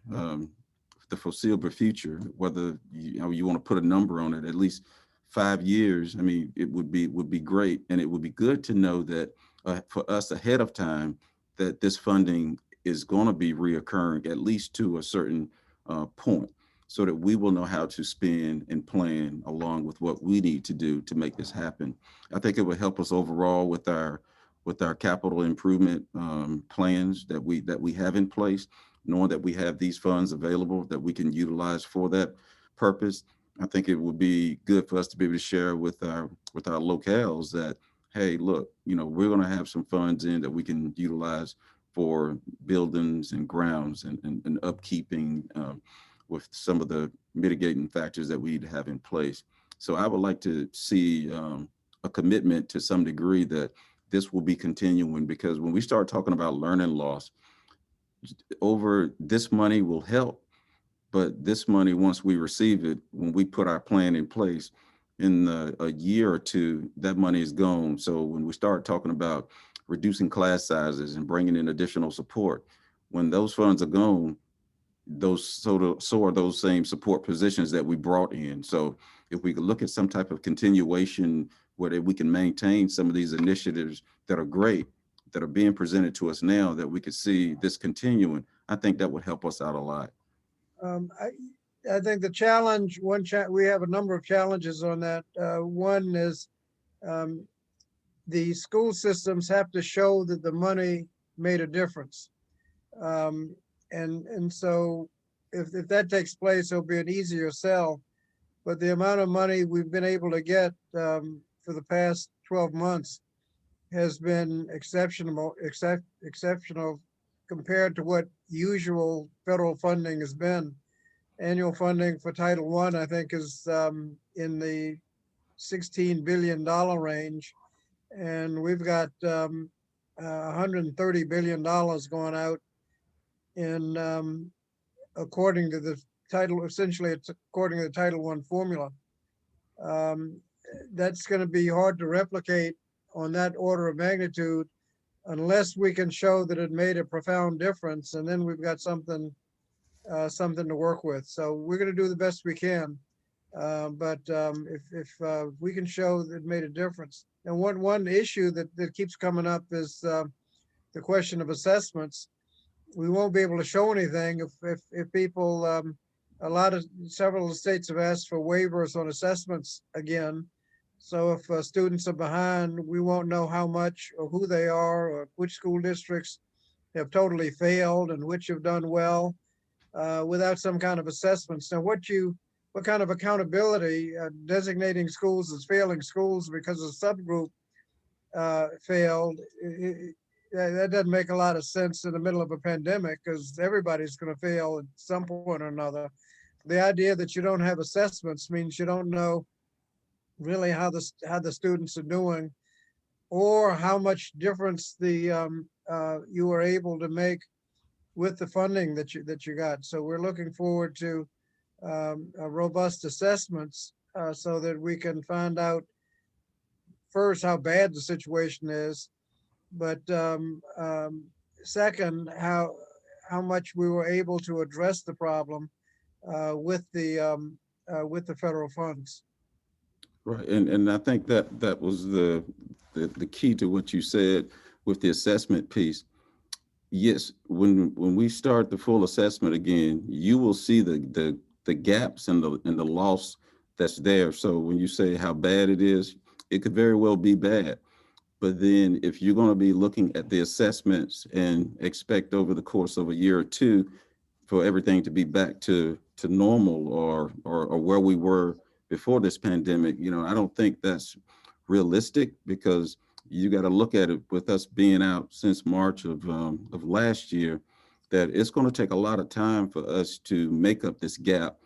the foreseeable future, whether you want to put a number on it, at least 5 years. I mean, it would be great, and it would be good to know that for us ahead of time that this funding is going to be reoccurring at least to a certain point, so that we will know how to spend and plan along with what we need to do to make this happen. I think it would help us overall with our capital improvement plans that we have in place, knowing that we have these funds available that we can utilize for that purpose. I think it would be good for us to be able to share with our locales that, hey, look, we're going to have some funds in that we can utilize for buildings and grounds and upkeeping with some of the mitigating factors that we need to have in place. So I would like to see a commitment to some degree that this will be continuing, because when we start talking about learning loss, over this money will help, but this money, once we receive it, when we put our plan in place, in a year or two, that money is gone. So when we start talking about reducing class sizes and bringing in additional support, when those funds are gone, so are those same support positions that we brought in. So if we could look at some type of continuation where we can maintain some of these initiatives that are great, that are being presented to us now, that we could see this continuing, I think that would help us out a lot. I think the challenge, we have a number of challenges on that. One is the school systems have to show that the money made a difference. And so if that takes place, it'll be an easier sell. But the amount of money we've been able to get for the past 12 months has been exceptional compared to what usual federal funding has been. Annual funding for Title I, I think, is in the $16 billion range. And we've got $130 billion going out in according to the title, essentially it's according to the Title I formula. That's going to be hard to replicate on that order of magnitude unless we can show that it made a profound difference, and then we've got something to work with. So we're going to do the best we can, but if we can show that it made a difference. And one issue that keeps coming up is the question of assessments. We won't be able to show anything if people, several states have asked for waivers on assessments again. So if students are behind, we won't know how much or who they are or which school districts have totally failed and which have done well without some kind of assessments. Now, what kind of accountability designating schools as failing schools because a subgroup failed, that doesn't make a lot of sense in the middle of a pandemic, because everybody's going to fail at some point or another. The idea that you don't have assessments means you don't know really how the students are doing, or how much difference you were able to make with the funding that you got. So we're looking forward to robust assessments so that we can find out first how bad the situation is, but second, how much we were able to address the problem with the federal funds. Right, and I think that was the key to what you said with the assessment piece. Yes, when we start the full assessment again, you will see the gaps and the loss that's there. So when you say how bad it is, it could very well be bad. But then if you're going to be looking at the assessments and expect over the course of a year or two for everything to be back to normal or where we were before this pandemic, I don't think that's realistic, because you got to look at it with us being out since March of last year. that it's going to take a lot of time for us to make up this gap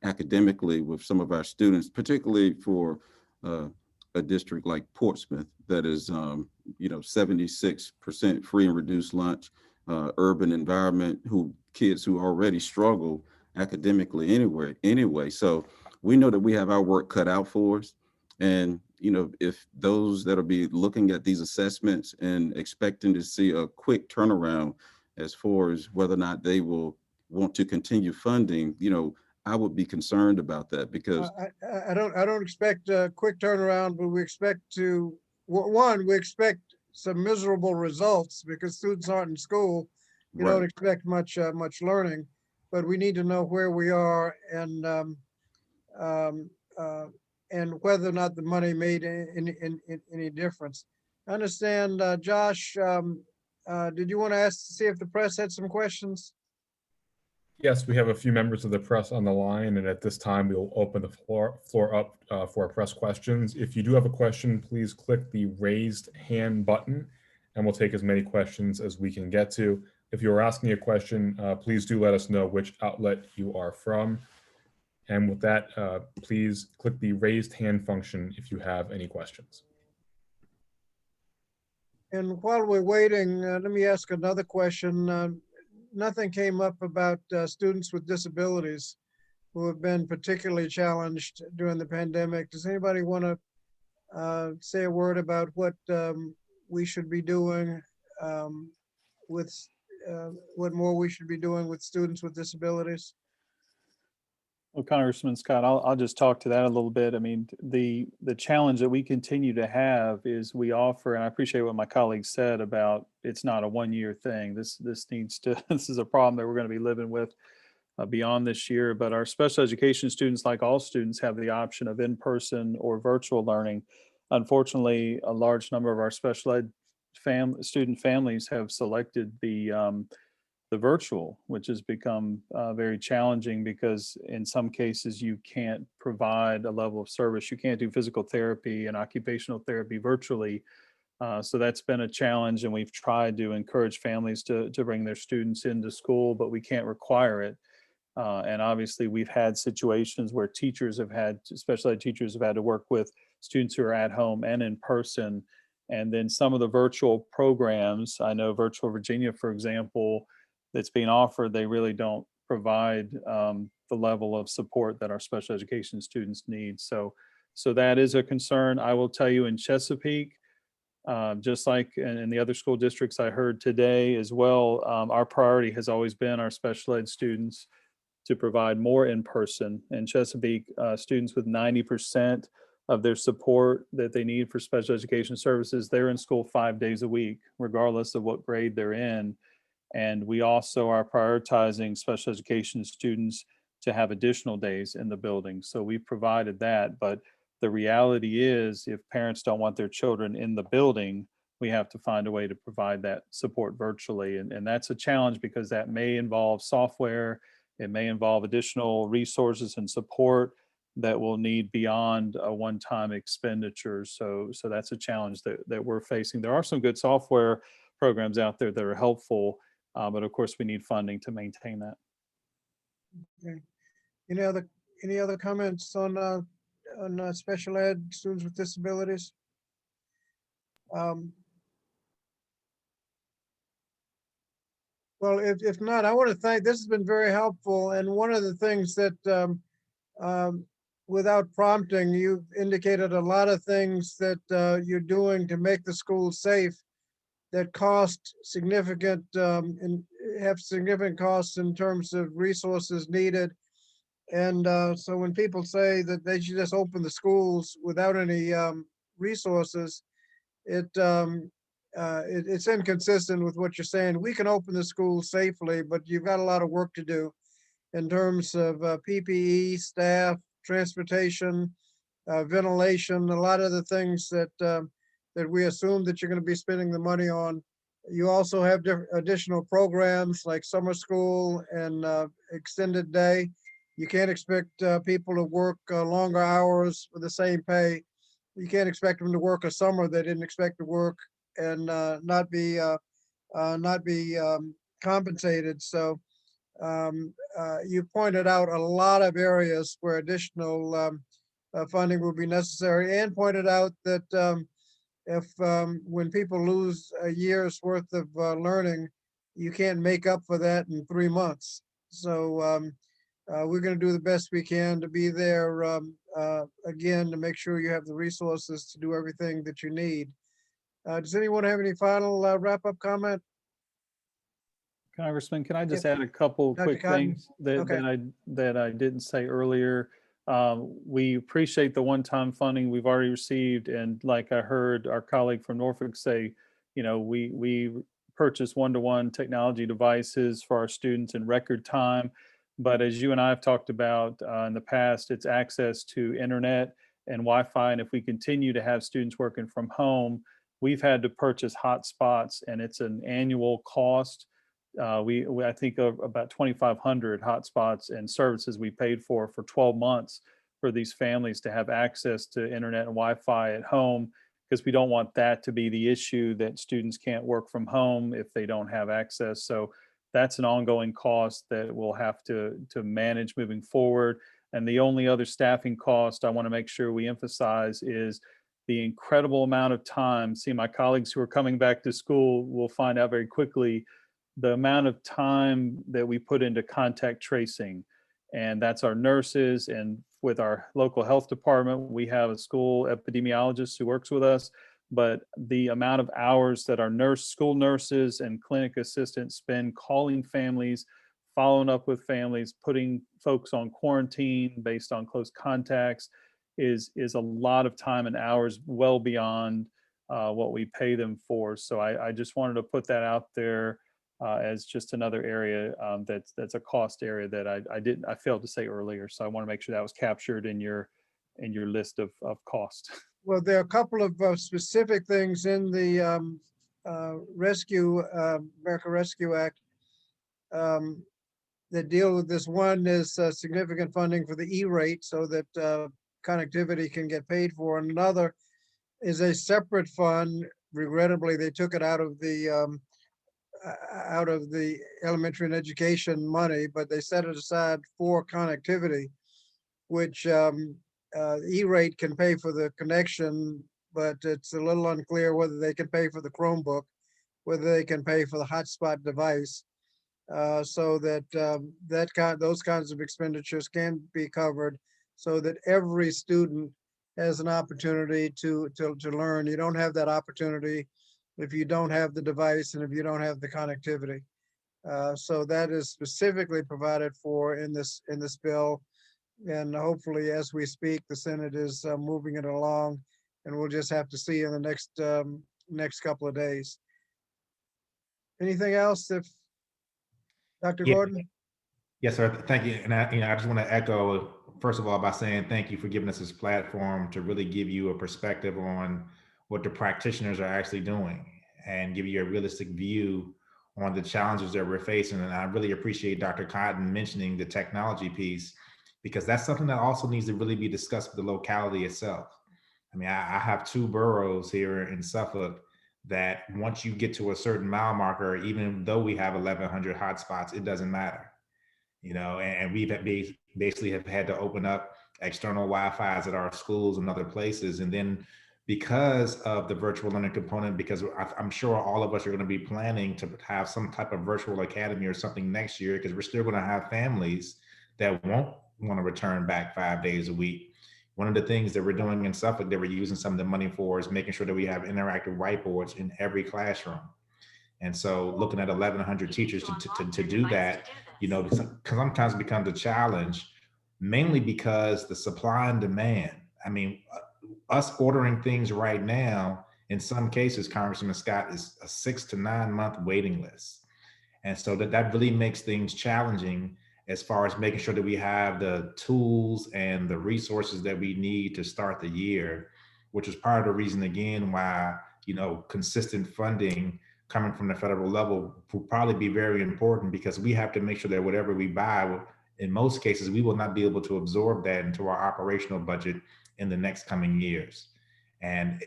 academically with some of our students, particularly for a district like Portsmouth that is, 76% free and reduced lunch, urban environment, kids who already struggle academically anyway. So we know that we have our work cut out for us. And, if those that'll be looking at these assessments and expecting to see a quick turnaround as far as whether or not they will want to continue funding, I would be concerned about that because I don't expect a quick turnaround, but we expect we expect some miserable results because students aren't in school. You don't expect much learning, but we need to know where we are and whether or not the money made any difference. I understand, Josh, did you want to see if the press had some questions? Yes, we have a few members of the press on the line, and at this time, we will open the floor up for press questions. If you do have a question, please click the raised hand button, and we'll take as many questions as we can get to. If you are asking a question, please do let us know which outlet you are from. And with that, please click the raised hand function if you have any questions. And while we're waiting, let me ask another question. Nothing came up about students with disabilities who have been particularly challenged during the pandemic. Does anybody want to say a word about what we should be doing what more we should be doing with students with disabilities? Well, Congressman Scott, I'll just talk to that a little bit. I mean, the challenge that we continue to have is we offer, and I appreciate what my colleague said about it's not a one-year thing. This needs to, this is a problem that we're going to be living with beyond this year. But our special education students, like all students, have the option of in-person or virtual learning. Unfortunately, a large number of our special ed student families have selected the virtual, which has become very challenging because in some cases you can't provide a level of service. You can't do physical therapy and occupational therapy virtually. So that's been a challenge, and we've tried to encourage families to bring their students into school, but we can't require it. And obviously we've had situations where special ed teachers have had to work with students who are at home and in person. And then some of the virtual programs, I know Virtual Virginia, for example, that's being offered, they really don't provide the level of support that our special education students need. So that is a concern. I will tell you in Chesapeake, just like in the other school districts I heard today as well, our priority has always been our special ed students to provide more in person. In Chesapeake, students with 90% of their support that they need for special education services, they're in school 5 days a week, regardless of what grade they're in. And we also are prioritizing special education students to have additional days in the building. So we've provided that, but the reality is if parents don't want their children in the building, we have to find a way to provide that support virtually. And that's a challenge because that may involve software, it may involve additional resources and support that will need beyond a one-time expenditure. So that's a challenge that we're facing. There are some good software programs out there that are helpful, but of course we need funding to maintain that. Okay. Any other comments on special ed students with disabilities? Well, if not, I want to thank, this has been very helpful. And one of the things that without prompting, you've indicated a lot of things that you're doing to make the schools safe that cost significant and have significant costs in terms of resources needed. And so when people say that they should just open the schools without any resources, it's inconsistent with what you're saying. We can open the schools safely, but you've got a lot of work to do in terms of PPE, staff, transportation, ventilation, a lot of the things that we assume that you're going to be spending the money on. You also have additional programs like summer school and extended day. You can't expect people to work longer hours for the same pay. You can't expect them to work a summer they didn't expect to work and not be compensated. So you pointed out a lot of areas where additional funding will be necessary, and pointed out that if when people lose a year's worth of learning, you can't make up for that in 3 months. So we're going to do the best we can to be there again to make sure you have the resources to do everything that you need. Does anyone have any final wrap-up comment? Congressman, can I just add a couple Dr. quick Cotton? things that, Okay. that I didn't say earlier? We appreciate the one-time funding we've already received, and like I heard our colleague from Norfolk say, you know, we purchase one-to-one technology devices for our students in record time. But as you and I have talked about in the past, it's access to internet and Wi-Fi. And if we continue to have students working from home, we've had to purchase hotspots, and it's an annual cost. I think of about 2,500 hotspots and services we paid for 12 months for these families to have access to internet and Wi-Fi at home, because we don't want that to be the issue that students can't work from home if they don't have access. So that's an ongoing cost that we'll have to manage moving forward. And the only other staffing cost I want to make sure we emphasize is the incredible amount of time. See, my colleagues who are coming back to school will find out very quickly the amount of time that we put into contact tracing. And that's our nurses, and with our local health department, we have a school epidemiologist who works with us. But the amount of hours that our school nurses and clinic assistants spend calling families, following up with families, putting folks on quarantine based on close contacts is a lot of time and hours, well beyond what we pay them for. So I just wanted to put that out there as just another area that's a cost area that I failed to say earlier. So I want to make sure that was captured in your list of cost. Well, there are a couple of specific things in the America Rescue Act that deal with this. One is significant funding for the E-rate so that connectivity can get paid for. And another is a separate fund. Regrettably, they took it out of the elementary and education money, but they set it aside for connectivity, which E-rate can pay for the connection, but it's a little unclear whether they can pay for the Chromebook, whether they can pay for the hotspot device, so that those kinds of expenditures can be covered, so that every student has an opportunity to learn. You don't have that opportunity if you don't have the device and if you don't have the connectivity. So that is specifically provided for in this bill. And hopefully, as we speak, the Senate is moving it along, and we'll just have to see in the next couple of days. Anything else, if Dr. Yeah. Gordon? Yes, sir. Thank you. And I just want to echo, first of all, by saying thank you for giving us this platform to really give you a perspective on what the practitioners are actually doing and give you a realistic view on the challenges that we're facing. And I really appreciate Dr. Cotton mentioning the technology piece, because that's something that also needs to really be discussed with the locality itself. I mean, I have 2 boroughs here in Suffolk that once you get to a certain mile marker, even though we have 1,100 hotspots, it doesn't matter. You know, and we've basically have had to open up external Wi-Fi's at our schools and other places. And then because of the virtual learning component, because I'm sure all of us are going to be planning to have some type of virtual academy or something next year, because we're still going to have families that won't want to return back 5 days a week. One of the things that we're doing in Suffolk that we're using some of the money for is making sure that we have interactive whiteboards in every classroom. And so looking at 1,100 teachers to do that, you know, sometimes becomes a challenge, mainly because the supply and demand. I mean, us ordering things right now, in some cases, Congressman Scott, is a 6 to 9 month waiting list. And so that really makes things challenging as far as making sure that we have the tools and the resources that we need to start the year, which is part of the reason, again, why, you know, consistent funding coming from the federal level will probably be very important, because we have to make sure that whatever we buy, in most cases, we will not be able to absorb that into our operational budget in the next coming years. And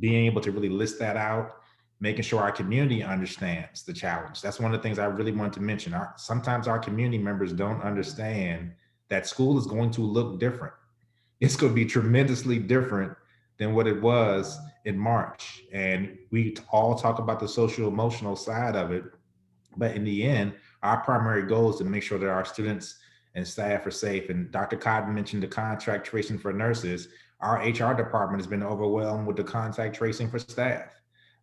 being able to really list that out, making sure our community understands the challenge. That's one of the things I really wanted to mention. Sometimes our community members don't understand that school is going to look different. It's going to be tremendously different than what it was in March. And we all talk about the social emotional side of it. But in the end, our primary goal is to make sure that our students and staff are safe. And Dr. Cotton mentioned the contact tracing for nurses. Our HR department has been overwhelmed with the contact tracing for staff.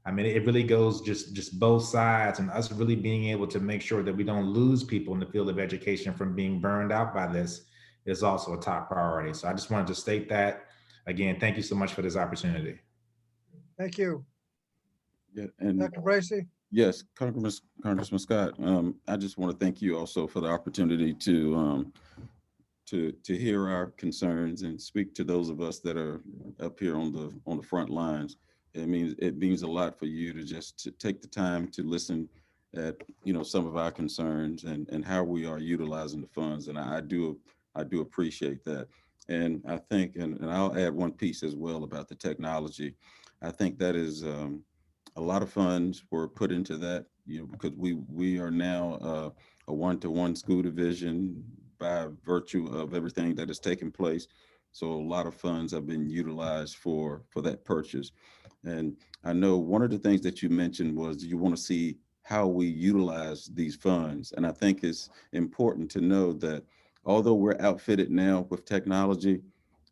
I mean, it really goes just both sides, and us really being able to make sure that we don't lose people in the field of education from being burned out by this is also a top priority. So I just wanted to state that. Again, thank you so much for this opportunity. Thank you. Yeah, and Dr. Bracy? yes, Congressman Scott, I just want to thank you also for the opportunity to hear our concerns and speak to those of us that are up here on the front lines. It means a lot for you to take the time to listen at some of our concerns and how we are utilizing the funds, and I do appreciate that. And I think, and I'll add one piece as well about the technology. I think that is a lot of funds were put into that, because we are now a one-to-one school division by virtue of everything that has taken place. So a lot of funds have been utilized for that purchase. And I know one of the things that you mentioned was you want to see how we utilize these funds. And I think it's important to know that although we're outfitted now with technology,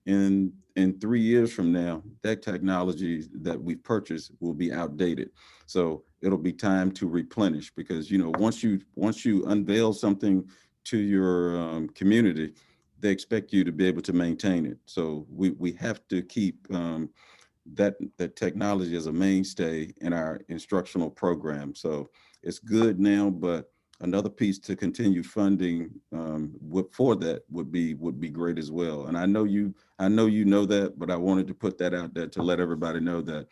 in 3 years from now, that technology that we purchased will be outdated. So it'll be time to replenish, because once you unveil something to your community, they expect you to be able to maintain it. So we have to keep that technology as a mainstay in our instructional program. So it's good now, but another piece to continue funding for that would be great as well. And I know you know that, but I wanted to put that out there to let everybody know that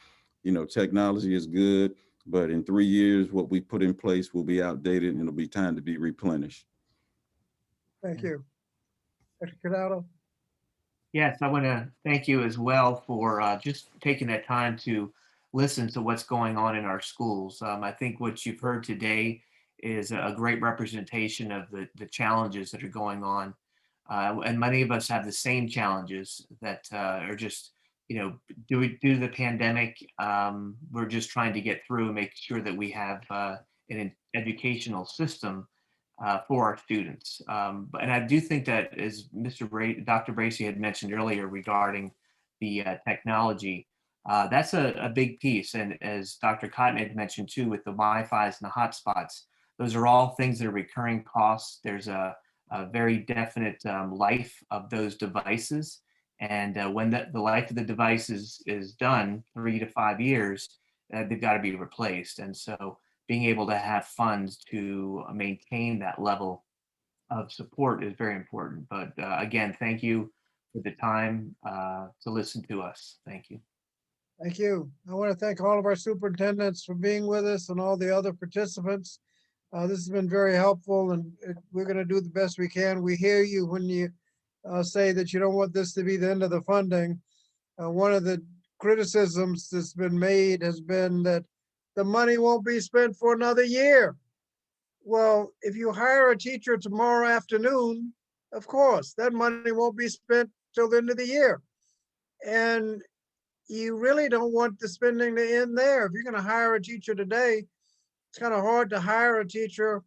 technology is good, but in 3 years, what we put in place will be outdated and it'll be time to be replenished. Thank you. Dr. Cadallo? Yes, I want to thank you as well for just taking that time to listen to what's going on in our schools. I think what you've heard today is a great representation of the challenges that are going on. And many of us have the same challenges that are just, due to the pandemic, we're just trying to get through and make sure that we have an educational system for our students. And I do think that, as Dr. Bracy had mentioned earlier regarding the technology, that's a big piece. And as Dr. Cotton had mentioned too, with the Wi-Fi's and the hotspots, those are all things that are recurring costs. There's a very definite life of those devices. And when the life of the device is done, 3 to 5 years, they've got to be replaced. And so being able to have funds to maintain that level of support is very important. But again, thank you for the time to listen to us. Thank you. Thank you. I want to thank all of our superintendents for being with us and all the other participants. This has been very helpful, and we're going to do the best we can. We hear you when you say that you don't want this to be the end of the funding. One of the criticisms that's been made has been that the money won't be spent for another year. Well, if you hire a teacher tomorrow afternoon, of course, that money won't be spent till the end of the year. And you really don't want the spending to end there. If you're going to hire a teacher today, it's kind of hard to hire a teacher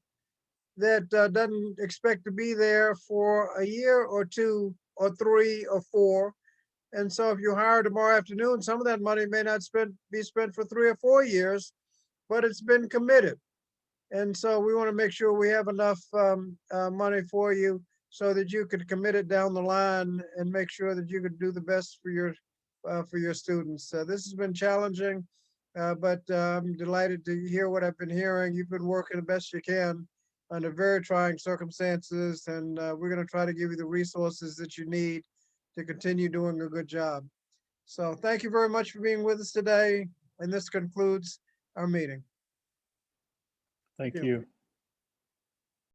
that doesn't expect to be there for a year or 2 or 3 or 4. And so if you hire tomorrow afternoon, some of that money may not be spent for 3 or 4 years, but it's been committed. And so we want to make sure we have enough money for you so that you could commit it down the line and make sure that you could do the best for your students. This has been challenging, but I'm delighted to hear what I've been hearing. You've been working the best you can under very trying circumstances, and we're going to try to give you the resources that you need to continue doing a good job. So thank you very much for being with us today, and this concludes our meeting. Thank you.